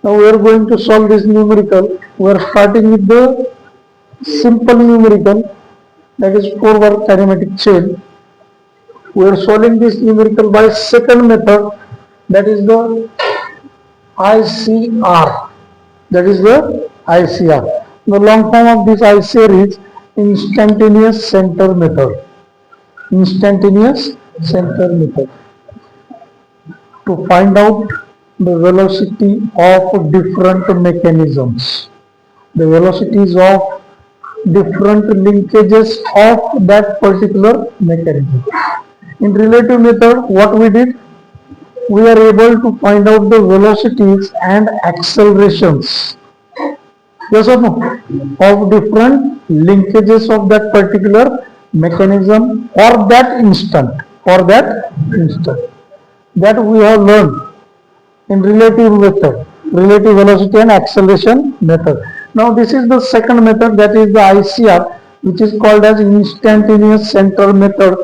Now we are going to solve this numerical. We are starting with the simple numerical, that is forward kinematic chain. We are solving this numerical by second method, that is the ICR. That is the ICR. The long form of this ICR is instantaneous center method. Instantaneous center method. To find out the velocity of different mechanisms, the velocities of different linkages of that particular mechanism. In relative method, what we did, we are able to find out the velocities and accelerations, yes or no, of different linkages of that particular mechanism for that instant, that we have learned in relative method, relative velocity and acceleration method. Now this is the second method, that is the ICR, which is called as instantaneous center method.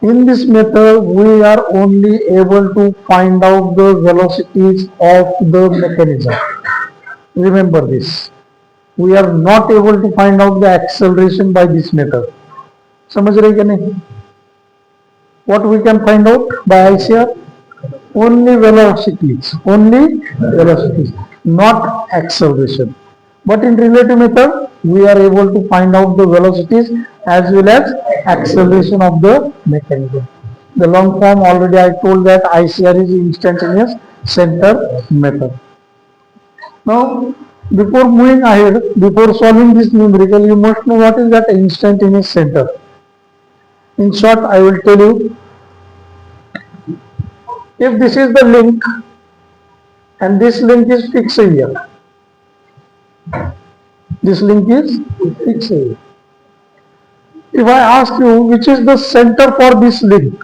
In this method, we are only able to find out the velocities of the mechanism. Remember this. We are not able to find out the acceleration by this method. समझ रहे क्या नहीं? What we can find out by ICR? Only velocities, not acceleration. But in relative method, we are able to find out the velocities as well as acceleration of the mechanism. The long form, already I told that ICR is instantaneous center method. Now, before moving ahead, before solving this numerical, you must know what is that instantaneous center. In short, I will tell you, if this is the link and this link is fixed here, this link is fixed here. If I ask you which is the center for this link,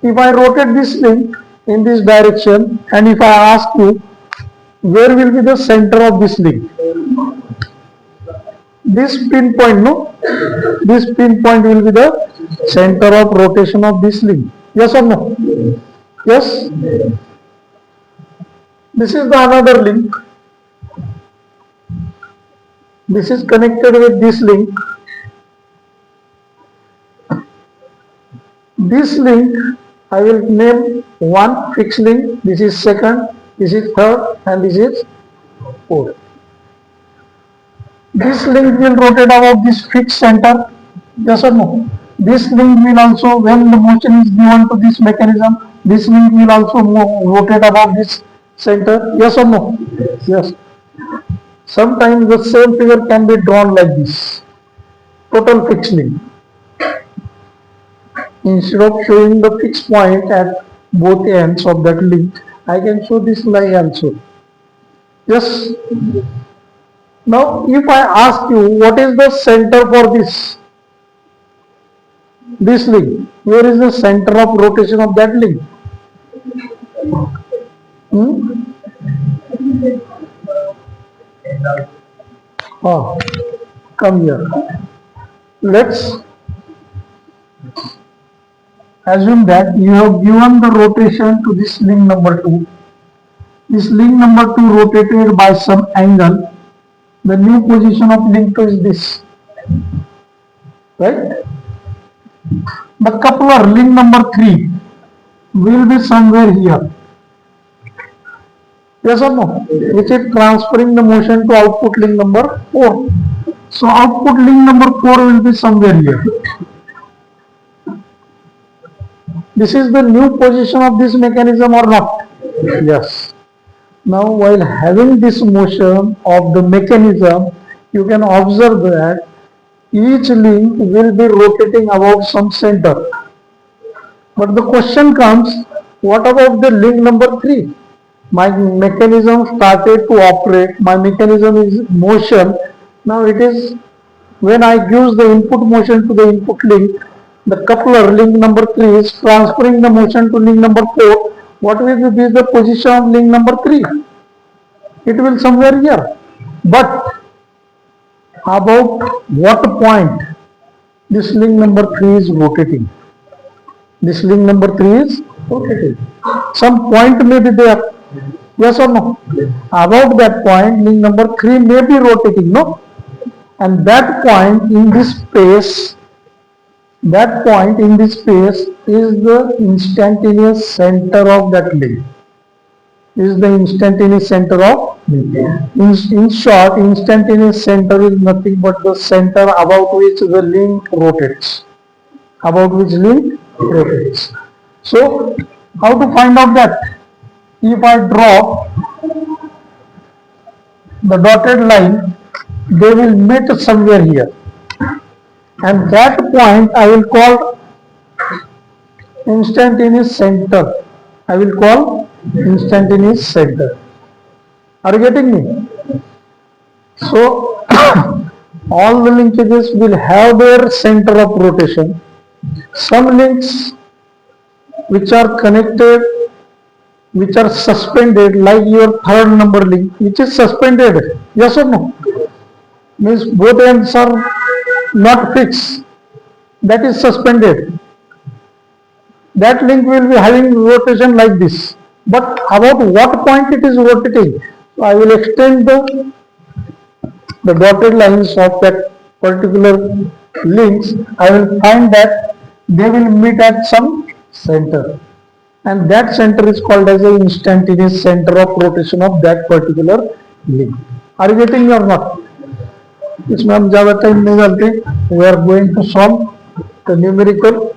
if I rotate this link in this direction and if I ask you where will be the center of this link, this pinpoint, no? This pinpoint will be the center of rotation of this link. Yes or no? Yes? This is the another link. This is connected with this link. This link I will name one fixed link. This is second, this is third, and this is fourth. This link will rotate about this fixed center. Yes or no? This link will also, when the motion is given to this mechanism, this link will also rotate about this center. Yes or no? Yes. Sometimes the same figure can be drawn like this. Total fixed link. Instead of showing the fixed point at both ends of that link, I can show this line also. Yes. Now, if I ask you what is the center for this link, where is the center of rotation of that link? Come here. Let's assume that you have given the rotation to this link number 2. This link number 2 rotated by some angle. The new position of link 2 is this. Right? The coupler link number 3 will be somewhere here. Yes or no? Which is transferring the motion to output link number 4. So output link number 4 will be somewhere here. This is the new position of this mechanism or not? Yes. Now while having this motion of the mechanism, you can observe that each link will be rotating about some center. But the question comes, what about the link number 3? My mechanism started to operate, my mechanism is motion. Now it is, when I give the input motion to the input link, the coupler link number 3 is transferring the motion to link number 4. What will be the position of link number 3? It will somewhere here. But about what point this link number 3 is rotating? This link number 3 is rotating. Some point may be there. Yes or no? About that point, link number 3 may be rotating, no? And that point in this space, is the instantaneous center of that link. Is the instantaneous center of link. In short, instantaneous center is nothing but the center about which the link rotates. About which link rotates. So, how to find out that? If I drop the dotted line, they will meet somewhere here. And that point I will call instantaneous center. I will call instantaneous center. Are you getting me? So, all the linkages will have their center of rotation. Some links which are connected, which are suspended, like your third number link, which is suspended. Yes or no? Means both ends are not fixed. That is suspended. That link will be having rotation like this. But about what point it is rotating? So I will extend the dotted lines of that particular links. I will find that they will meet at some center. And that center is called as the instantaneous center of rotation of that particular link. Are you getting me or not? इसमें हम ज़्यादा time नहीं डालते. We are going to solve the numerical.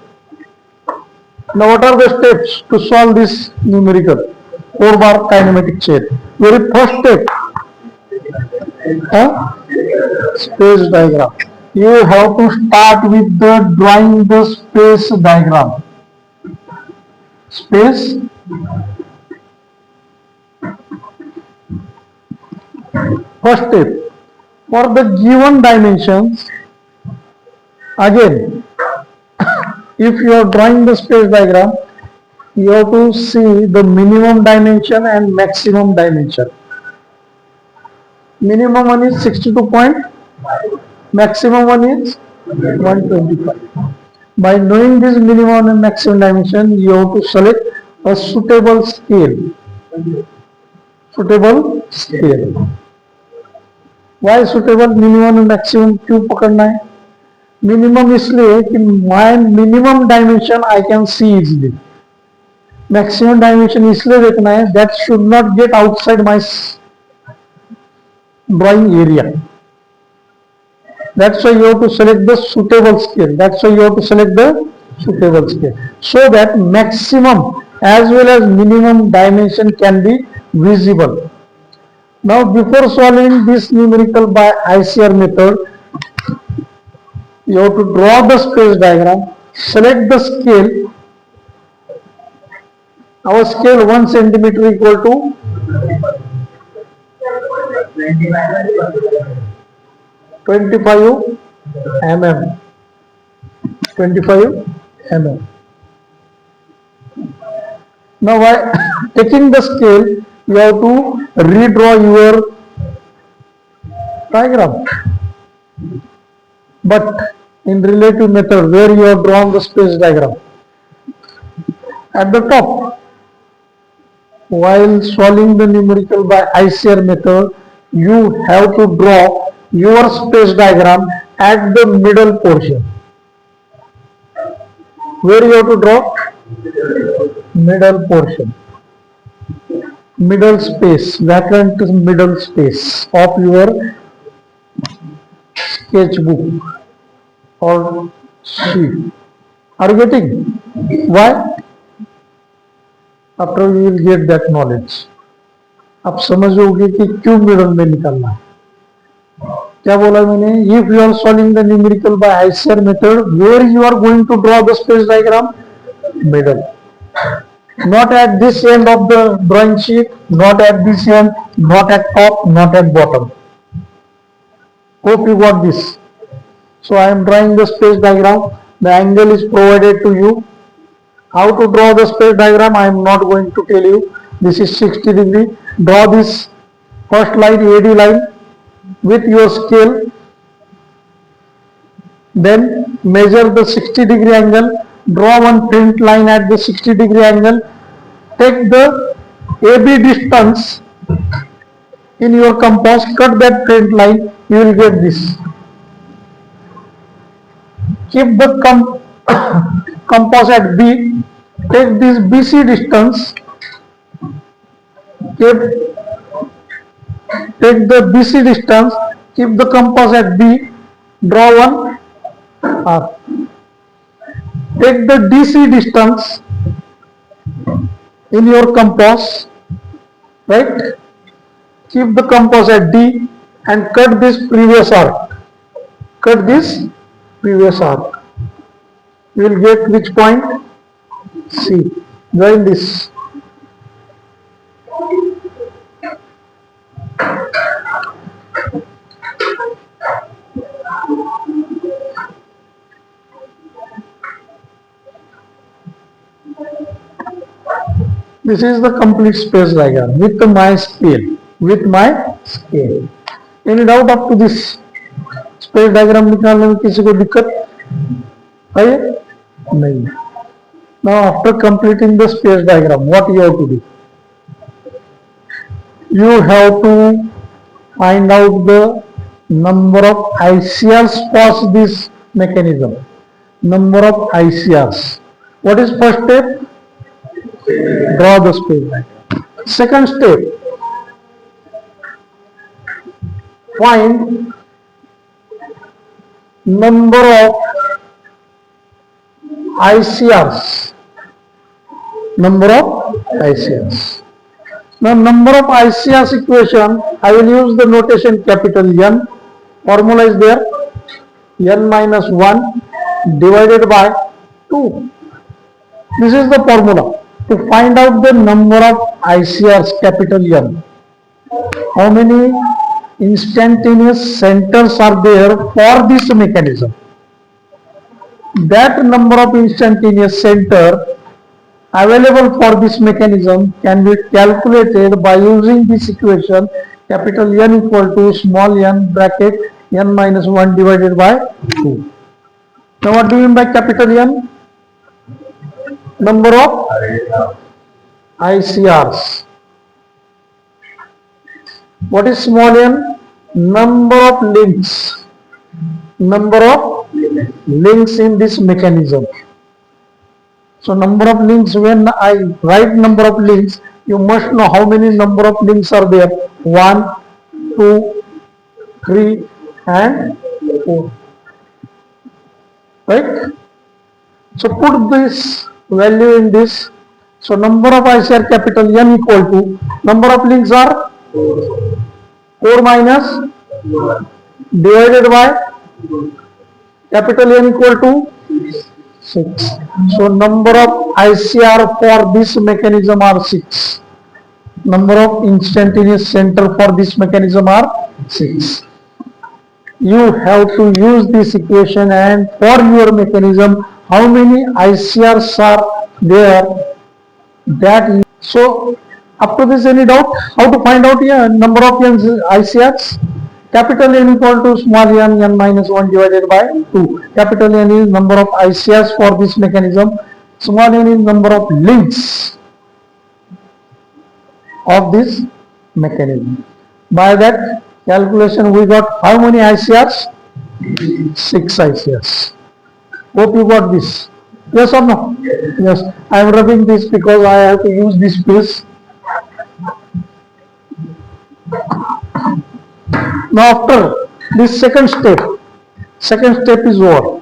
Now what are the steps to solve this numerical? 4-bar kinematic chain. Very first step, space diagram. You have to start with the drawing the space diagram. Space first step. For the given dimensions, again, if you are drawing the space diagram, you have to see the minimum dimension and maximum dimension. Minimum one is 62 point, maximum one is 125. By knowing this minimum and maximum dimension, you have to select a suitable scale. Suitable scale. Why suitable? Minimum and maximum क्यों पकड़ना है? Minimum इसलिए कि my minimum dimension I can see easily. Maximum dimension इसलिए देखना है that should not get outside my drawing area. That's why you have to select the suitable scale. That's why you have to select the suitable scale. So that maximum as well as minimum dimension can be visible. Now before solving this numerical by ICR method, you have to draw the space diagram, select the scale. Our scale 1 centimeter equal to 25 mm. 25 mm. Now by taking the scale, you have to redraw your diagram. But in relative method, where you have drawn the space diagram, at the top, while solving the numerical by ICR method, you have to draw your space diagram at the middle portion. Where you have to draw? Middle portion. Middle space, vacant middle space of your sketchbook or sheet. Are you getting? Why? After you will get that knowledge. आप समझोगे कि क्यों middle में निकालना है. क्या बोला मैंने? If you are solving the numerical by ICR method, where you are going to draw the space diagram? Middle. Not at this end of the drawing sheet, not at this end, not at top, not at bottom. Hope you got this. So I am drawing the space diagram. The angle is provided to you. How to draw the space diagram I am not going to tell you. This is 60 degree. Draw this first line AD line with your scale. Then measure the 60 degree angle. Draw one print line at the 60 degree angle. Take the AB distance in your compass, cut that straight line, you will get this. Keep the compass at B, take this BC distance, take the BC distance, keep the compass at B, draw one arc. Take the DC distance in your compass, right? Keep the compass at D and cut this previous arc. Cut this previous arc. You will get which point? C. Join this. This is the complete space diagram with my scale. Any doubt up to this? Space diagram निकालने में किसी को दिक्कत है? नहीं. Now after completing the space diagram, what you have to do? You have to find out the number of ICRs for this mechanism. Number of ICRs. What is first step? Draw the space diagram. Second step, find number of ICRs. Number of ICRs. Now number of ICRs equation, I will use the notation capital N. Formula is there. N minus 1 divided by 2. This is the formula to find out the number of ICRs, capital N. How many instantaneous centers are there for this mechanism? That number of instantaneous center available for this mechanism can be calculated by using this equation, capital N equal to small n bracket n minus 1 divided by 2. Now what do you mean by capital N? Number of ICRs. What is small n? Number of links. Number of links in this mechanism. So number of links, when I write number of links, you must know how many number of links are there. 1, 2, 3 and 4. Right? So put this value in this. So number of ICR capital N equal to, number of links are 4 minus divided by capital N equal to 6. So number of ICR for this mechanism are 6. Number of instantaneous center for this mechanism are 6. You have to use this equation, and for your mechanism, how many ICRs are there, that. So up to this, any doubt? How to find out here number of ICRs? Capital N equal to small n, n minus 1 divided by 2. Capital N is number of ICRs for this mechanism. Small n is number of links of this mechanism. By that calculation, we got how many ICRs? 6 ICRs. Hope you got this. Yes or no? Yes. I am rubbing this because I have to use this space. Now after this second step is over.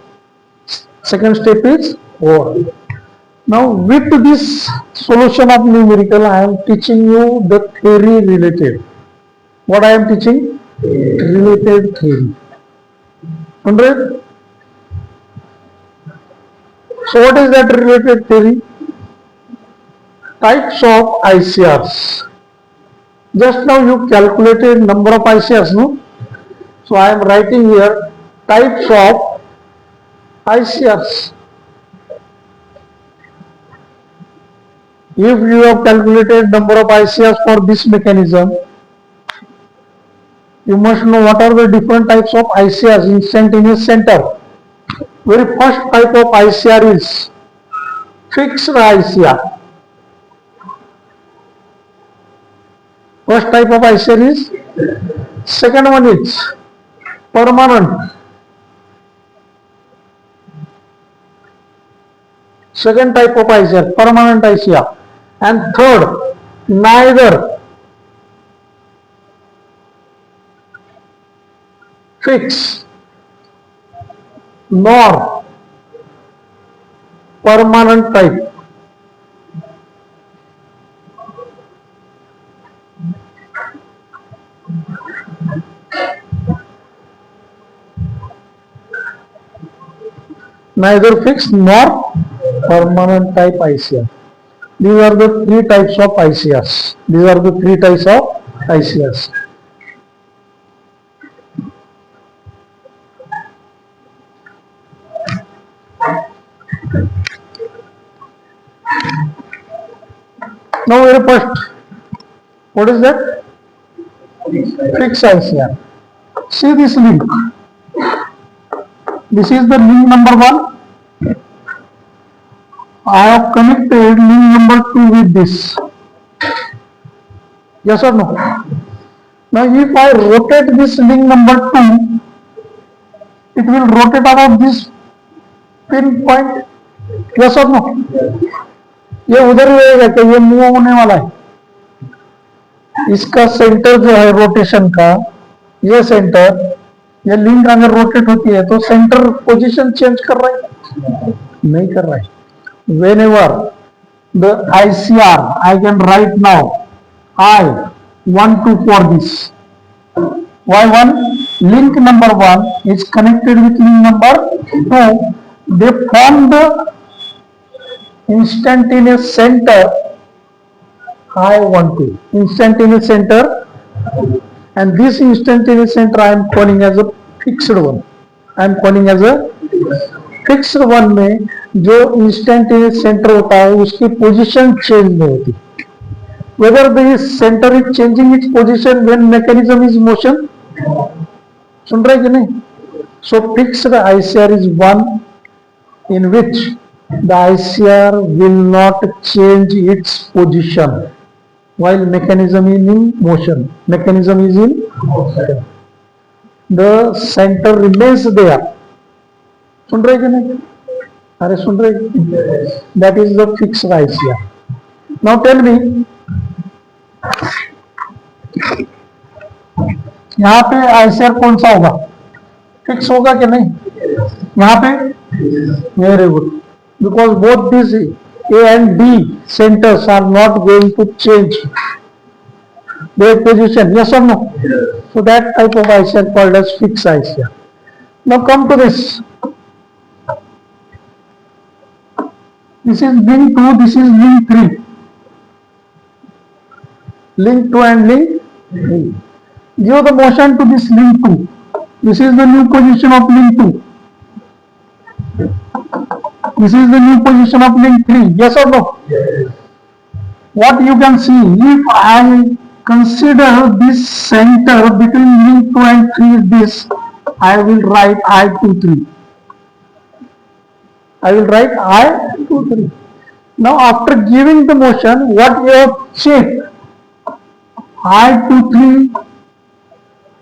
Second step is over. Now with this solution of numerical, I am teaching you the theory related. What I am teaching? Related theory. 100? So what is that related theory? Types of ICRs. Just now you calculated number of ICRs, no? So I am writing here types of ICRs. If you have calculated number of ICRs for this mechanism, you must know what are the different types of ICRs, instantaneous center. Very first type of ICR is fixed ICR. First type of ICR is, second one is permanent. Second type of ICR, permanent ICR. And third, neither fixed nor permanent type. Neither fixed nor permanent type ICR. These are the three types of ICRs. These are the three types of ICRs. Now very first, what is that? Fixed ICR. See this link. This is the link number 1. I have connected link number 2 with this. Yes or no? Now if I rotate this link number 2, it will rotate out of this pin point. Yes or no? ये उधर रहेगा तो ये move होने वाला है. इसका centre जो है रोटेशन का, ये सेंटर, ये लिंक अगर रोटेट होती है तो सेंटर पोजीशन चेंज कर रहा है? नहीं कर रहा है. Whenever the ICR, I can write now I12 for this. Why 1? Link number 1 is connected with link number 2. They form the instantaneous center I12. Instantaneous center, and this instantaneous center I am calling as a fixed one. I am calling as a fixed one में जो instantaneous centre होता है उसकी position change नहीं होती. Whether the center is changing its position when mechanism is motion. सुन रहे कि नहीं? So fixed ICR is one in which the ICR will not change its position while mechanism is in motion. Mechanism is in motion. The center remains there. सुन रहे कि नहीं? अरे सुन रहे? That is the fixed ICR. Now tell me, यहाँ पे ICR कौन सा होगा? फिक्स होगा कि नहीं? यहाँ पे very good, because both these A and B centers are not going to change their position. Yes or no? So that type of ICR called as fixed ICR. Now come to this. This is link 2, this is link 3. Link 2 and link 3. Give the motion to this link 2. This is the new position of link 2. This is the new position of link 3. Yes or no? Yes. What you can see, if I consider this center between link 2 and 3 is this, I will write I23. I will write I23. Now after giving the motion, what you have checked, I23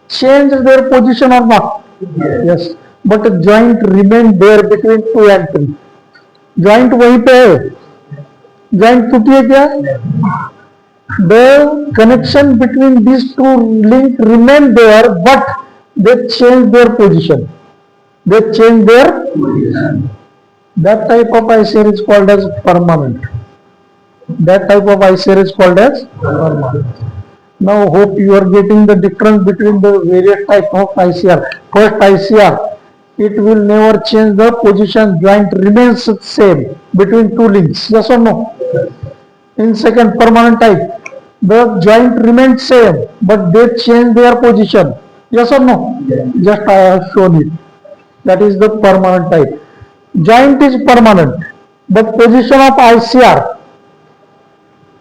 change their position or not? Yes. But a joint remain there between 2 and 3. Joint वहीं पे है. Joint टूटी है क्या? The connection between these two links remain there, but they change their position. They change their position. That type of ICR is called as permanent. That type of ICR is called as permanent. Now hope you are getting the difference between the various types of ICR. First ICR, it will never change the position, joint remains same between two links. Yes or no? In second permanent type, the joint remains same but they change their position. Yes or no? Just I have shown it. That is the permanent type. Joint is permanent, but position of ICR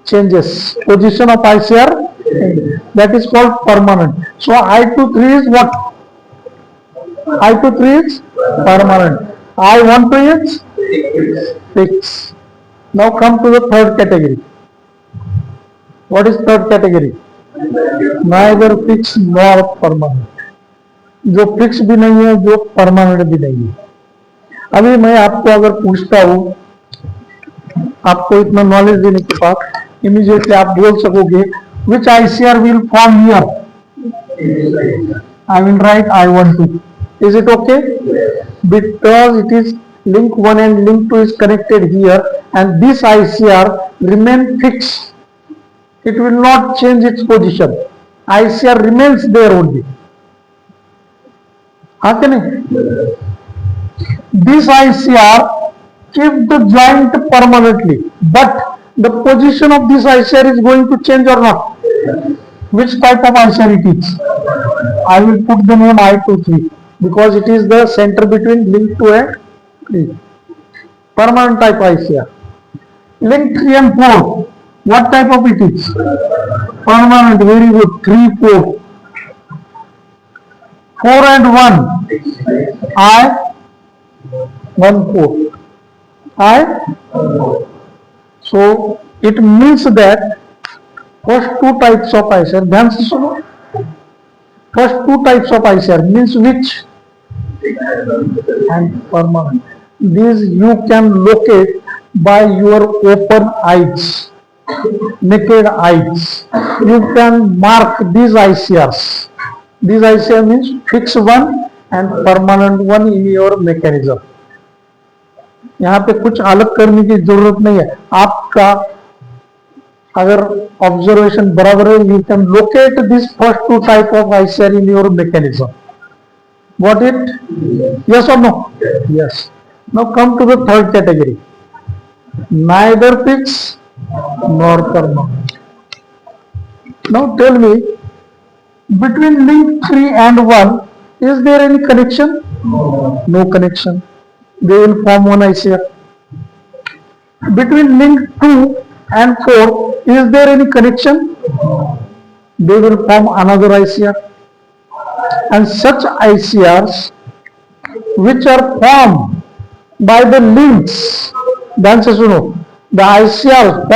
changes. Position of ICR changes. That is called permanent. So I23 is what? I23 is permanent. I12 is fixed. Now come to the third category. What is third category? neither fixed nor permanent. जो fix भी नहीं है, जो permanent भी नहीं है. अभी मैं आपको अगर पूछता हूं, आपको इतना नॉलेज देने के बाद इमीडिएटली आप बोल सकोगे विच ICR will form here. I will write I12. Is it okay? Because it is link 1 and link 2 is connected here and this ICR remain fixed. It will not change its position. ICR remains there only. हाँ क्या नहीं? This ICR keep the joint permanently, but the position of this ICR is going to change or not? Which type of ICR it is? I will put the name I23 because it is the center between link 2 and 3. Permanent type ICR. Link 3 and 4. What type of it is? Permanent. Very good. 3, 4. 4 and 1. I14. I. So it means that first two types of ICR. ध्यान से सुनो. First two types of ICR means which? And permanent. These you can locate by your open eyes, naked eyes. You can mark these ICRs. These ICR means fixed one and permanent one in your mechanism. यहाँ पे कुछ अलग करने की जरूरत नहीं है. आपका अगर ऑब्जर्वेशन बराबर है, you can locate this first two type of ICR in your mechanism. Got it? Yes or no? Yes. Now come to the third category. Neither fixed nor permanent. Now tell me, between link 3 and 1, is there any connection? No connection. They will form one ICR. Between link 2 and 4, is there any connection? They will form another ICR. And such ICRs which are formed by the links, ध्यान से सुनो, the ICR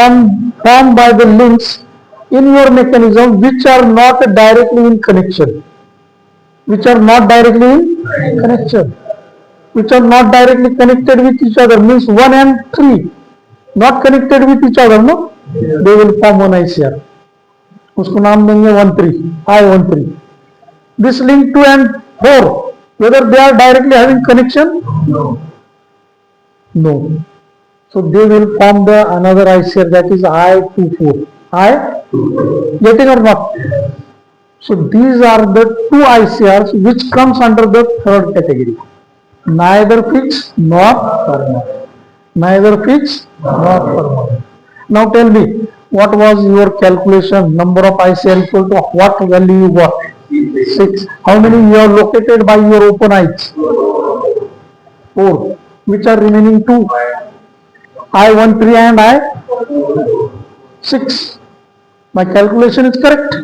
formed by the links in your mechanism which are not directly in connection. Which are not directly in connection. Which are not directly connected with each other means 1 and 3 not connected with each other, no? They will form one ICR. उसको नाम देंगे 13, I13. This link 2 and 4, whether they are directly having connection? No. So they will form the another ICR, that is I24. I getting or not? So these are the two ICRs which comes under the third category. Neither fixed nor permanent. Neither fixed nor permanent. Now tell me, what was your calculation? Number of ICR equal to what value you got? 6. How many you are located by your open eyes? 4. Which are remaining 2? I13 and I6. My calculation is correct?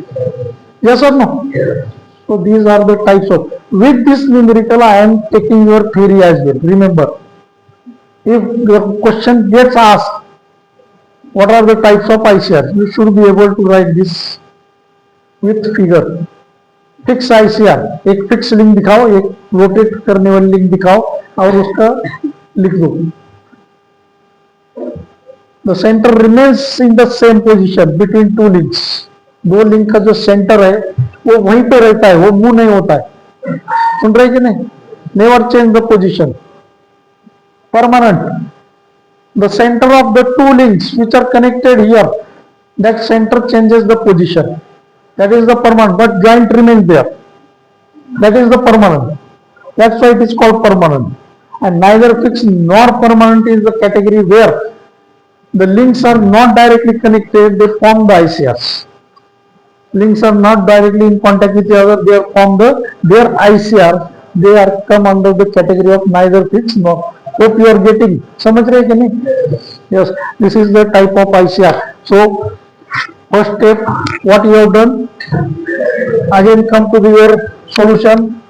Yes or no? Yes. So these are the types of. With this numerical, I am taking your theory as well. Remember, if the question gets asked, what are the types of ICR? You should be able to write this with figure. Fix ICR, एक fix link दिखाओ, एक rotate करने वाली link दिखाओ और उसका लिख दो. The center remains in the same position between two links. दो लिंक का जो सेंटर है वो वहीं पे रहता है, वो मूव नहीं होता है. सुन रहे कि नहीं? Never change the position. Permanent. The center of the two links which are connected here, that center changes the position. That is the permanent, but joint remains there. That is the permanent. That's why it is called permanent. And neither fixed nor permanent is the category where the links are not directly connected, they form the ICRs. Links are not directly in contact with each other, they are formed their ICR. They are come under the category of neither fixed nor. Hope you are getting. समझ रहे कि नहीं? Yes, this is the type of ICR. So first step, what you have done? Again come to your solution.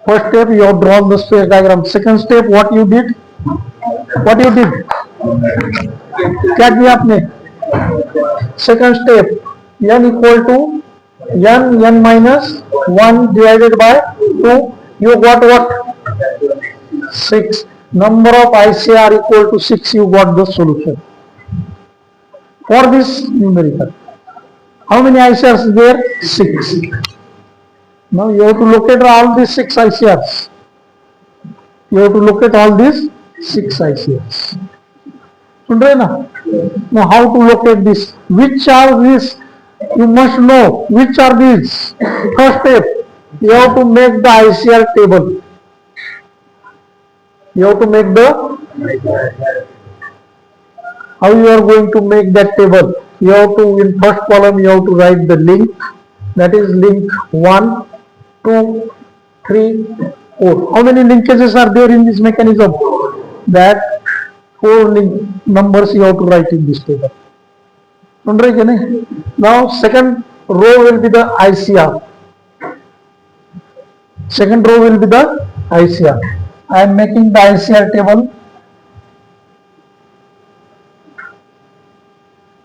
First step, you have drawn the space diagram. Second step, what you did? What you did? क्या किया आपने? Second step, n equal to n minus 1 divided by 2. You got what? 6. Number of ICR equal to 6. You got the solution for this numerical. How many ICRs there? 6. Now you have to locate all these 6 ICRs. You have to locate all these 6 ICRs. Now how to locate this? Which are these? You must know which are these. First step, you have to make the ICR table. You have to make the, how you are going to make that table? You have to, in first column, you have to write the link. That is link 1, 2, 3, 4. How many linkages are there in this mechanism? That 4 link numbers you have to write in this table. Now second row will be the ICR. Second row will be the ICR. I am making the ICR table.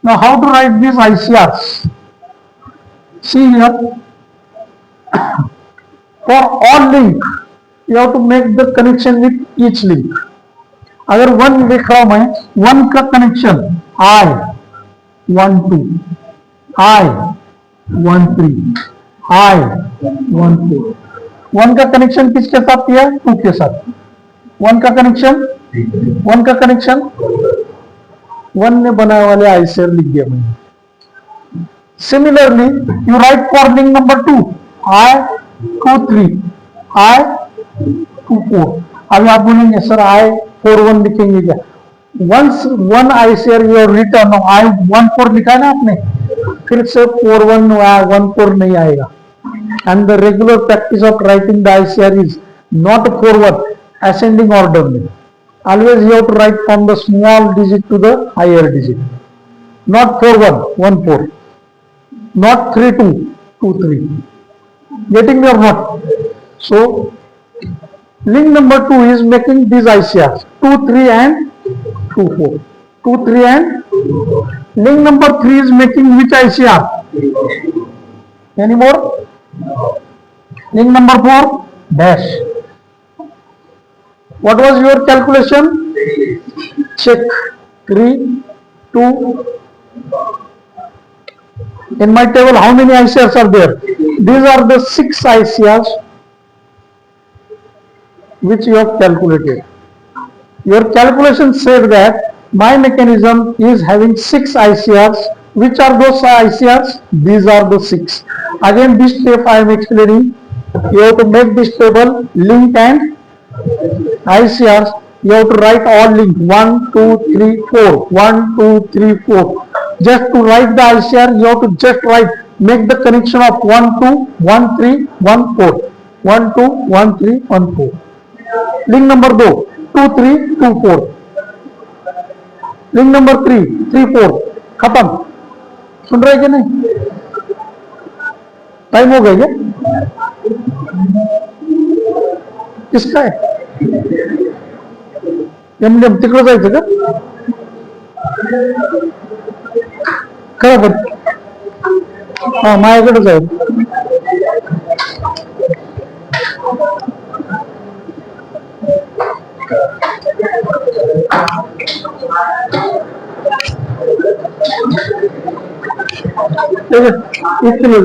Now how to write these ICRs? See here. For all link, you have to make the connection with each link. अगर one लिख रहा हूं मैं, one का connection I 1 2, I 1 3, I 1 4. One का connection किसके साथ किया? 2 के साथ. वन का कनेक्शन वन ने बनाने वाले आईसीआर लिख दिया मैंने. Similarly you right for link number 2 I 2 3, I 2 4. अभी आप बोलेंगे सर I 4 1 लिखेंगे क्या? Once one ICR you have written, I 1 4 लिखा है ना आपने, फिर से 4 1 1 4 नहीं आएगा. And the regular practice of writing the ICR is not forward ascending order. Always you have to write from the small digit to the higher digit. Not 4 1 1 4. Not 3 2 2 3. Getting me or not? So link number 2 is making these ICRs 2 3 and 2 4. 2 3 and link number 3 is making which ICR? Any more? Link number 4 dash. What was your calculation? Check 3 2. In my table how many ICRs are there? These are the 6 ICRs which you have calculated. Your calculation said that my mechanism is having 6 ICRs. Which are those ICRs? These are the 6. Again this step I am explaining. You have to make this table link and ICRs. You have to write all link 1 2 3 4. 1 2 3 4. Just to write the ICR you have to just write, make the connection of 1 2 1 3 1 4. 1 2 1 3 1 4. Link number 2 2 3 2 4. Link number 3 3 4. खत्म. सुन रहे कि नहीं? Time हो गया क्या? किसका है? MDM तिकडे जायचं का? खरं हा माझ्याकडेच आहे. इतने